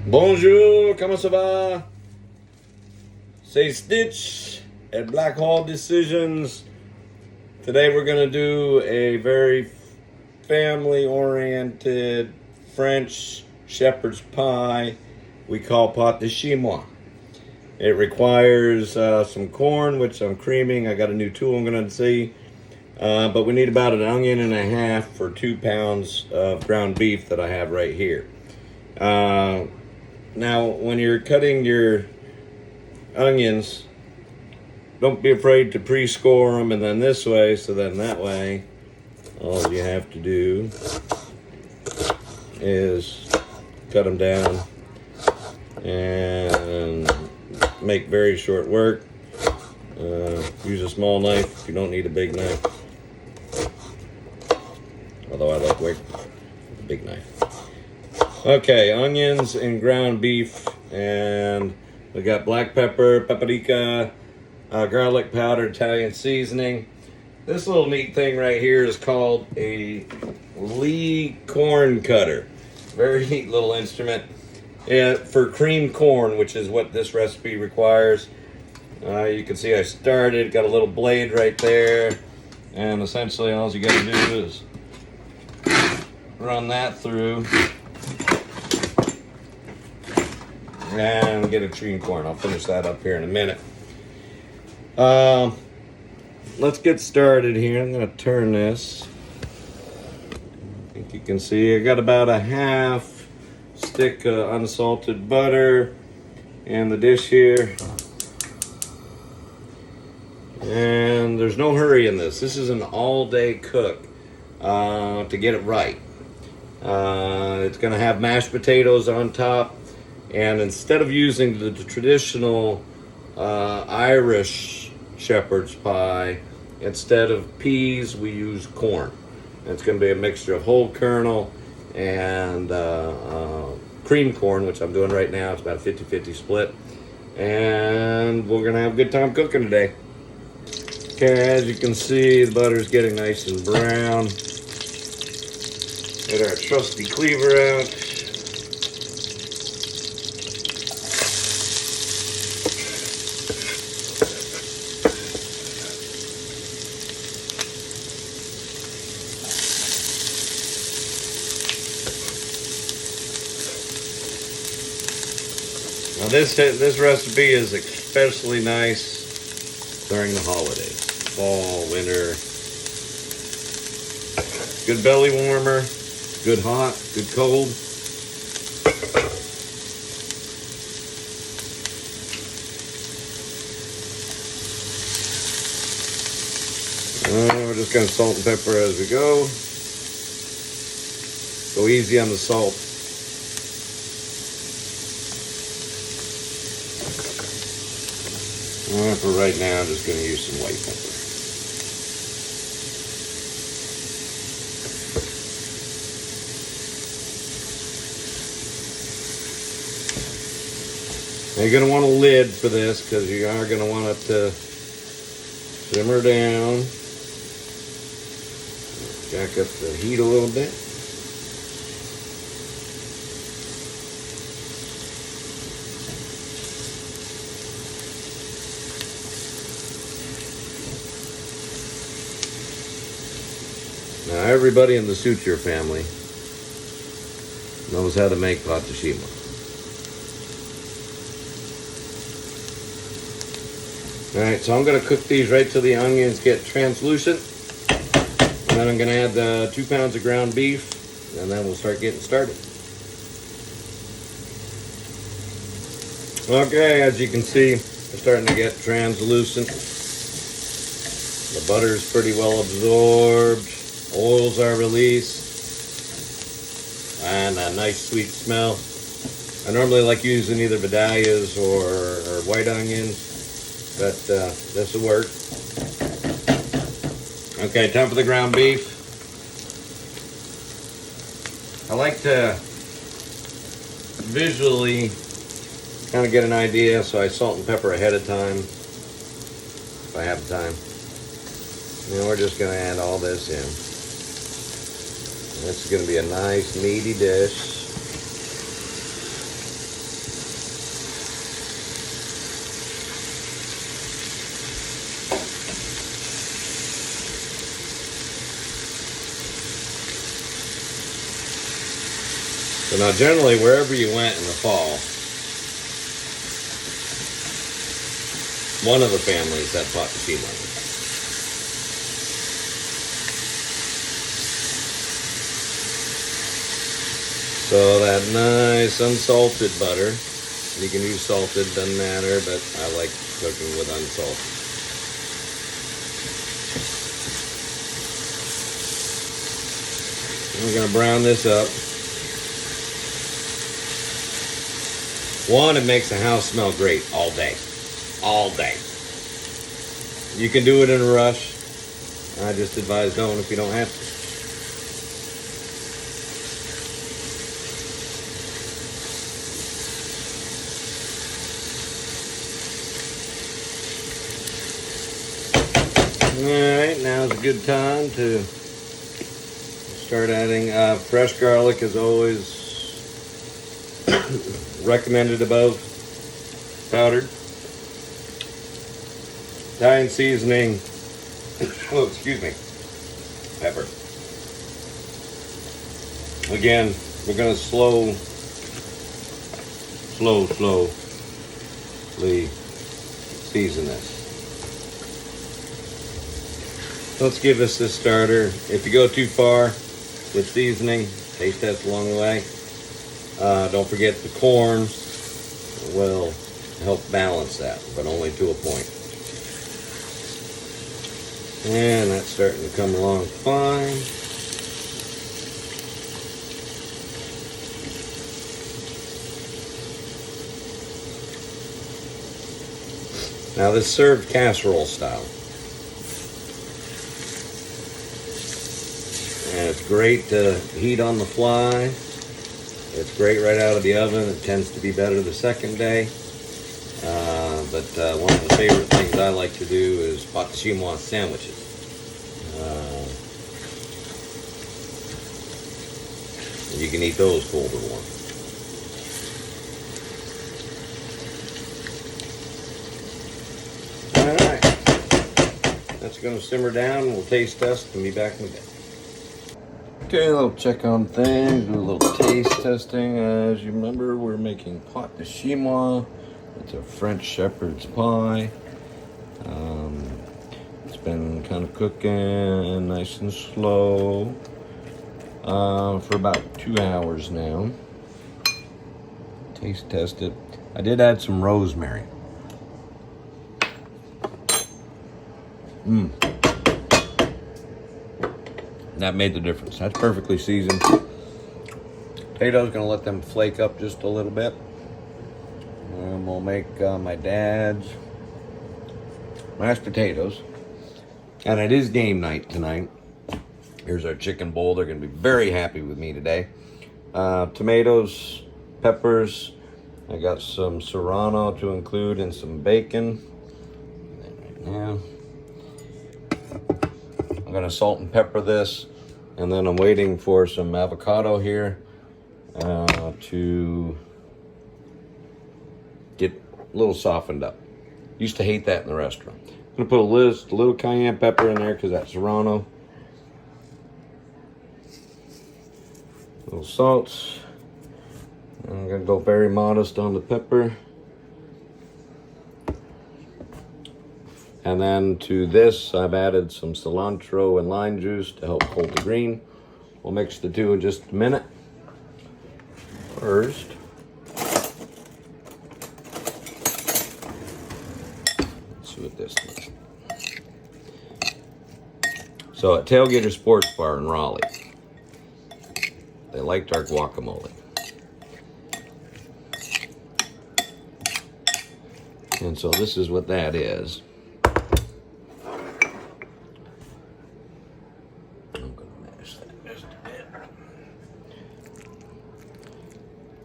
Bonjour, comment ça va? C'est Stitch at Black Hole Decisions. Today we're going to do a very family-oriented French shepherd's pie we call pâte de chinois. It requires some corn, which I'm creaming. I got a new tool I'm going to see. But we need about 1.5 onions for 2 pounds of ground beef that I have right here. Now, when you're cutting your onions, don't be afraid to pre-score them and then this way, so then that way, all you have to do is cut them down and make very short work. Use a small knife if you don't need a big knife. Although I like working with a big knife. Okay, onions and ground beef, and we got black pepper, paprika, garlic powder, Italian seasoning. This little neat thing right here is called a Lee corn cutter. Very neat little instrument. For creamed corn, which is what this recipe requires. You can see I started, got a little blade right there, and essentially all you got to do is run that through and get a cream corn. I'll finish that up here in a minute. Let's get started here. I'm going to turn this. I think you can see I got about a half stick of unsalted butter in the dish here. And there's no hurry in this. This is an all-day cook to get it right. It's going to have mashed potatoes on top. And instead of using the traditional Irish shepherd's pie, instead of peas, we use corn. And it's going to be a mixture of whole kernel and cream corn, which I'm doing right now. It's about a 50-50 split. And we're going to have a good time cooking today. Okay, as you can see, the butter's getting nice and brown. Get our trusty cleaver out. Now this recipe is especially nice during the holidays. Fall, winter. Good belly warmer, good hot, good cold. We're just going to salt and pepper as we go. Go easy on the salt. For right now, I'm just going to use some white pepper. Now you're going to want a lid for this because you are going to want it to simmer down. Jack up the heat a little bit. Now everybody in the Suture family knows how to make pâte de chinois. Alright, so I'm going to cook these right till the onions get translucent. And then I'm going to add the 2 pounds of ground beef, and then we'll start getting started. Okay, as you can see, they're starting to get translucent. The butter is pretty well absorbed. Oils are released. And a nice sweet smell. I normally like using either Vidalias or white onions. But this will work. Okay, time for the ground beef. I like to visually kind of get an idea, so I salt and pepper ahead of time, if I have time. And we're just going to add all this in. This is going to be a nice meaty dish. So now generally wherever you went in the fall, one of the families had pot de chine onions. So that nice unsalted butter, you can use salted, doesn't matter, but I like cooking with unsalted. We're gonna brown this up. One, it makes the house smell great all day. All day. You can do it in a rush. I just advise don't if you don't have to. Alright, now's a good time to start adding fresh garlic, as always recommended above powdered. Italian seasoning, oh excuse me, pepper. Again, we're going to slowly season this. Let's give this a starter. If you go too far with seasoning, taste test along the way. Don't forget the corn will help balance that, but only to a point. And that's starting to come along fine. Now this is served casserole style. And it's great to heat on the fly. It's great right out of the oven. It tends to be better the second day. But one of the favorite things I like to do is pot de chinois sandwiches. You can eat those cold or warm. Alright. That's going to simmer down. We'll taste test and be back in a bit. Okay, a little check on things, do a little taste testing. As you remember, we're making pot de chinois. It's a French shepherd's pie. It's been kind of cooking nice and slow for about 2 hours now. Taste test it. I did add some rosemary. That made the difference. That's perfectly seasoned. Potatoes, gonna let them flake up just a little bit. And we'll make my dad's mashed potatoes. And it is game night tonight. Here's our chicken bowl. They're gonna be very happy with me today. Tomatoes, peppers. I got some serrano to include and some bacon. Right now. I'm gonna salt and pepper this, and then I'm waiting for some avocado here to get a little softened up. Used to hate that in the restaurant. I'm gonna put a little cayenne pepper in there because that's serrano. A little salt. I'm gonna go very modest on the pepper. And then to this, I've added some cilantro and lime juice to help hold the green. We'll mix the two in just a minute. First, let's see what this is. So at Tailgater Sports Bar in Raleigh, they liked our guacamole. And so this is what that is.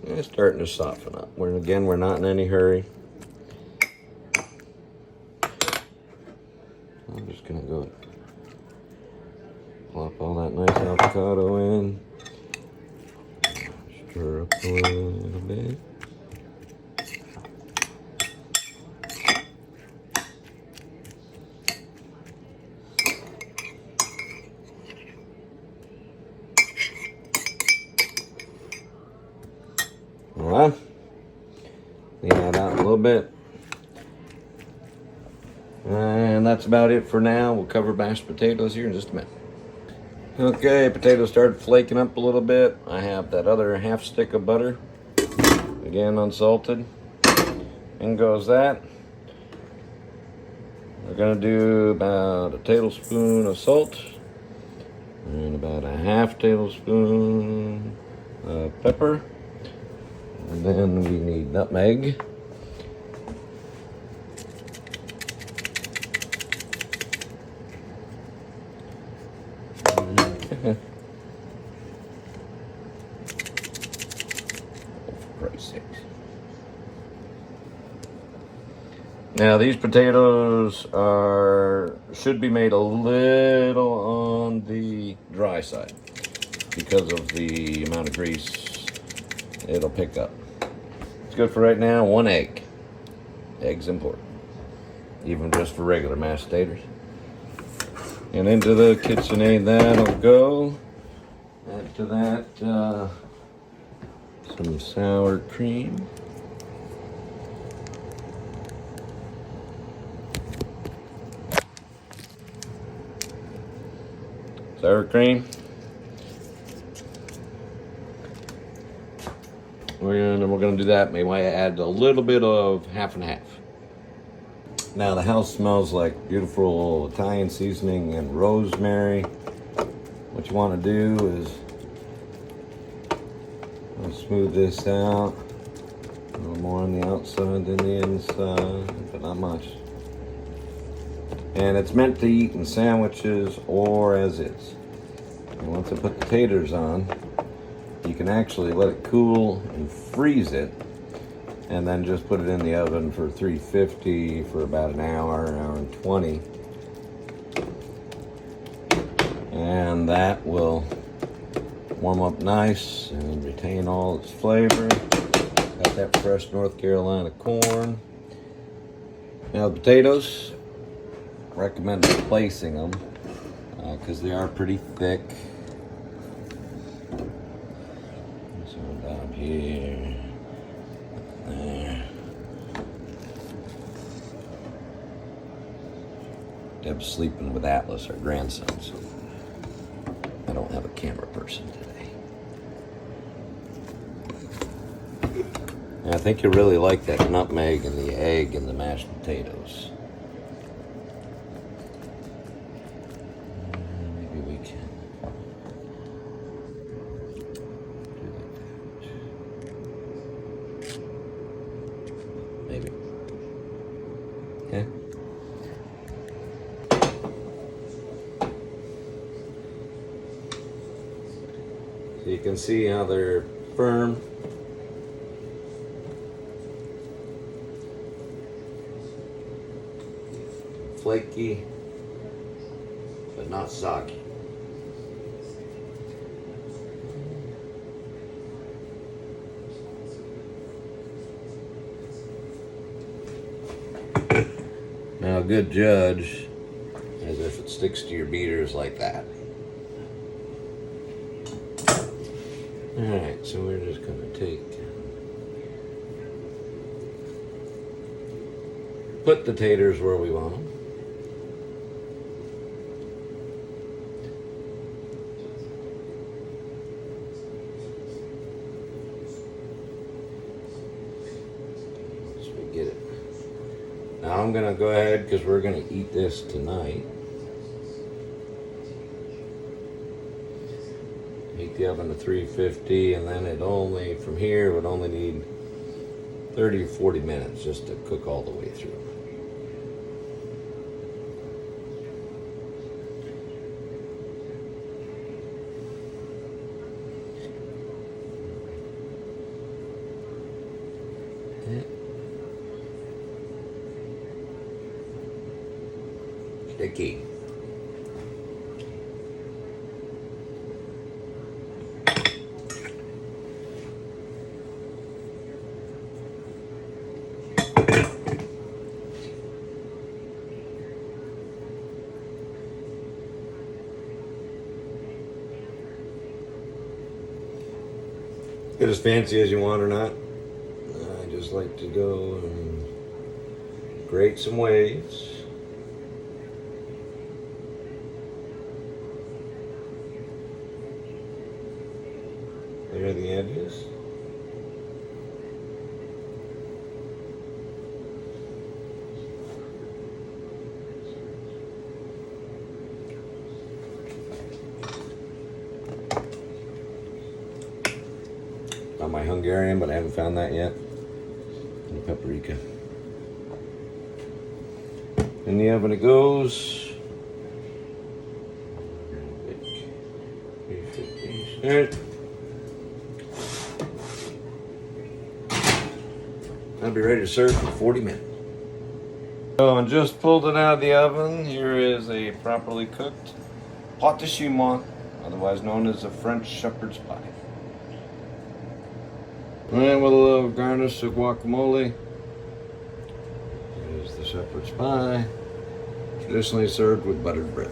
It's starting to soften up. We're not in any hurry. I'm just gonna go plop all that nice avocado in. Stir up a little bit. Clean that out a little bit. And that's about it for now. We'll cover mashed potatoes here in just a minute. Okay, potatoes started flaking up a little bit. I have that other half stick of butter, again unsalted. In goes that. We're gonna do about a tablespoon of salt and about a half tablespoon of pepper. And then we need nutmeg. For Christ's sakes. Now these potatoes should be made a little on the dry side because of the amount of grease it'll pick up. It's good for right now. 1 egg. Egg's important, even just for regular mashed potatoes. And into the KitchenAid that'll go. Add to that some sour cream. Sour cream. We're gonna do that. Maybe I add a little bit of half and half. Now the house smells like beautiful Italian seasoning and rosemary. What you want to do is smooth this out. A little more on the outside than the inside, but not much. And it's meant to eat in sandwiches or as is. And once I put the taters on, you can actually let it cool and freeze it, and then just put it in the oven for 350 for about an hour and 20. And that will warm up nice and retain all its flavor. Got that fresh North Carolina corn. Now the potatoes, recommend replacing them because they are pretty thick. So down here. There. Deb's sleeping with Atlas, our grandson, so I don't have a camera person today. And I think you really like that nutmeg and the egg and the mashed potatoes. Maybe we can do like that. Maybe. Okay. So you can see how they're firm. Flaky, but not soggy. Now a good judge is if it sticks to your beaters like that. Alright, so we're just going to put the taters where we want them. Once we get it. Now I'm going to go ahead, because we're going to eat this tonight. Heat the oven to 350, and then it only, from here, would only need 30 or 40 minutes just to cook all the way through. Sticky. Get as fancy as you want or not. I just like to go and grate some waves. There are the edges. Not my Hungarian, but I haven't found that yet. And paprika. In the oven it goes. 350. I'll be ready to serve in 40 minutes. So I just pulled it out of the oven. Here is a properly cooked pâte de chinois, otherwise known as a French shepherd's pie. And with a little garnish of guacamole. Here's the shepherd's pie, traditionally served with buttered bread.